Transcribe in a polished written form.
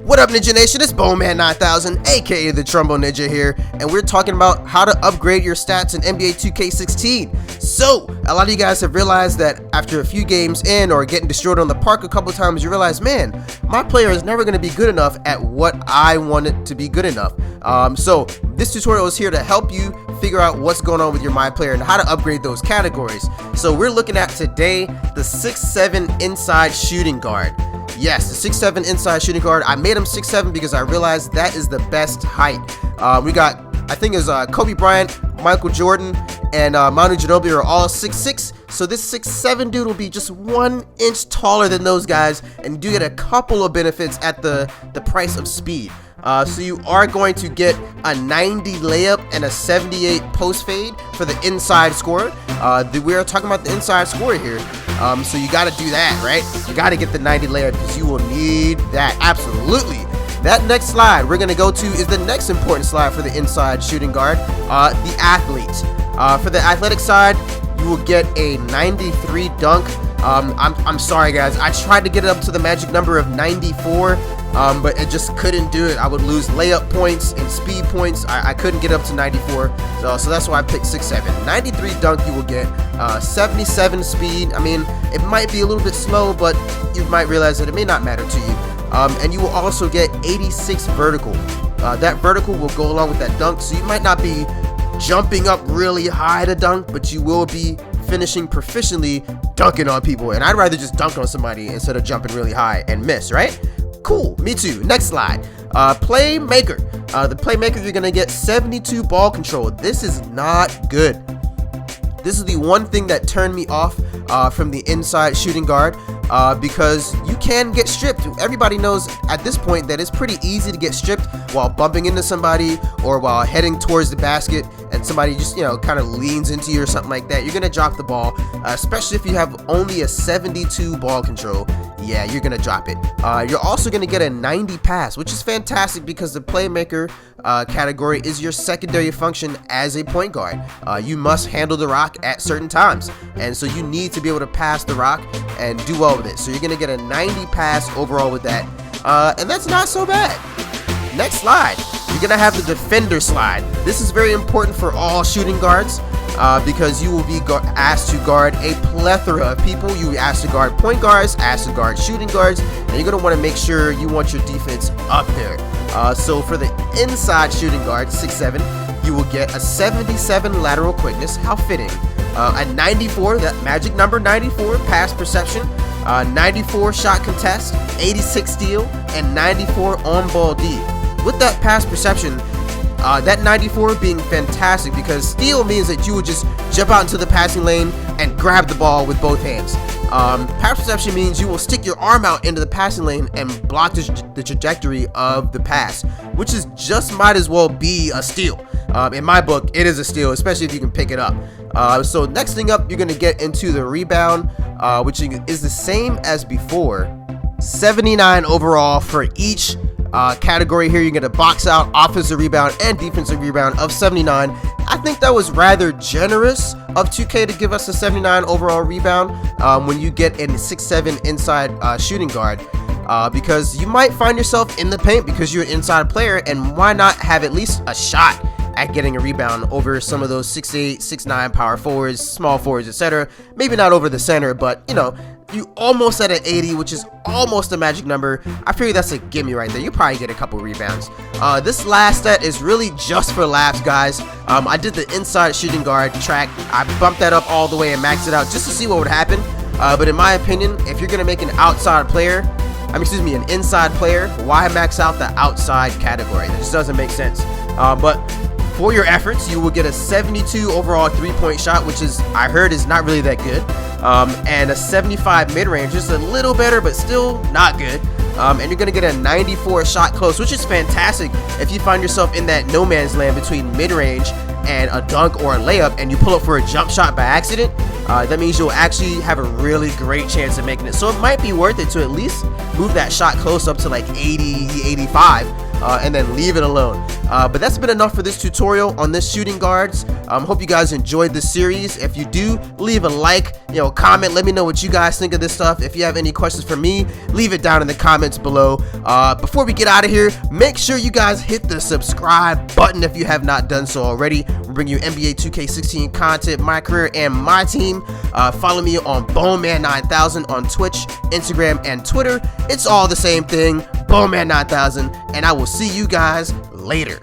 What up, Ninja Nation? It's Bowman 9000, aka the Trumbo Ninja here, and we're talking about how to upgrade your stats in NBA 2K16. So, a lot of you guys have realized that after a few games in or getting destroyed on the park a couple times, you realize, man, my player is never going to be good enough at what I want it to be good enough. So, this tutorial is here to help you figure out what's going on with your MyPlayer and how to upgrade those categories. So, we're looking at today the 6'7" inside shooting guard. Yes, the 6'7" inside shooting guard. I made him 6'7" because I realized that is the best height. We got, I think it's Kobe Bryant, Michael Jordan, and Manu Ginobili are all 6'6". So this 6'7" dude will be just 1 inch taller than those guys, and you do get a couple of benefits at the price of speed. So you are going to get a 90 layup and a 78 post fade for the inside scorer. We are talking about the inside scorer here. So you got to do that, right? You got to get the 90 layup because you will need that. Absolutely. That next slide we're going to go to is the next important slide for the inside shooting guard, the athlete. For the athletic side, you will get a 93 dunk. I'm sorry, guys. I tried to get it up to the magic number of 94. But it just couldn't do it. I would lose layup points and speed points. I couldn't get up to 94, so that's why I picked 6'7". 93 dunk you will get, 77 speed. I mean, it might be a little bit slow, but you might realize that it may not matter to you. And you will also get 86 vertical. That vertical will go along with that dunk, so you might not be jumping up really high to dunk, but you will be finishing proficiently dunking on people. And I'd rather just dunk on somebody instead of jumping really high and miss, right? Cool, me too. Next slide. Playmaker. The playmaker, you're gonna get 72 ball control. This is not good. This is the one thing that turned me off from the inside shooting guard, because you can get stripped. Everybody knows at this point that it's pretty easy to get stripped while bumping into somebody or while heading towards the basket and somebody just, kind of leans into you or something like that. You're gonna drop the ball, especially if you have only a 72 ball control. Yeah, you're gonna drop it. You're also gonna get a 90 pass, which is fantastic because the playmaker category is your secondary function as a point guard. You must handle the rock at certain times, and so you need to be able to pass the rock and do well with it. So you're gonna get a 90 pass overall with that, and that's not so bad. Next slide, you're gonna have the defender slide. This is very important for all shooting guards. Because you will be asked to guard a plethora of people. You will be asked to guard point guards, asked to guard shooting guards, and you're going to want to make sure you want your defense up there. So for the inside shooting guard, 6'7", you will get a 77 lateral quickness. How fitting. A 94, that magic number 94, pass perception, 94 shot contest, 86 steal, and 94 on-ball D. With that pass perception, that 94 being fantastic because steal means that you would just jump out into the passing lane and grab the ball with both hands. Pass perception means you will stick your arm out into the passing lane and block the trajectory of the pass, which is just might as well be a steal. In my book, it is a steal, especially if you can pick it up. So next thing up, you're going to get into the rebound, which is the same as before. 79 overall for each category here. You get a box out offensive rebound and defensive rebound of 79. I think that was rather generous of 2K to give us a 79 overall rebound when you get a 6'7" inside shooting guard, because you might find yourself in the paint because you're an inside player, and why not have at least a shot at getting a rebound over some of those 6'8", 6'9" power forwards, small forwards, etc. Maybe not over the center, but you almost at an 80, which is almost a magic number. I figure that's a gimme right there. You probably get a couple rebounds. This last stat is really just for laughs, guys. I did the inside shooting guard track. I bumped that up all the way and maxed it out just to see what would happen. But in my opinion, if you're gonna make an outside player, an inside player, why max out the outside category? That just doesn't make sense. But for your efforts, you will get a 72 overall three-point shot, which is, I heard, is not really that good. And a 75 mid-range, just a little better, but still not good. And you're going to get a 94 shot close, which is fantastic if you find yourself in that no man's land between mid-range and a dunk or a layup, and you pull up for a jump shot by accident. That means you'll actually have a really great chance of making it. So it might be worth it to at least move that shot close up to like 80, 85. and then leave it alone. But that's been enough for this tutorial on this shooting guards. Hope you guys enjoyed this series. If you do, leave a like, comment, let me know what you guys think of this stuff. If you have any questions for me, leave it down in the comments below. Before we get out of here, make sure you guys hit the subscribe button if you have not done so already. We bring you NBA 2K16 content, my career, and my team. Follow me on Boneman9000 on Twitch, Instagram, and Twitter. It's all the same thing, Boneman9000, and I will see you guys later.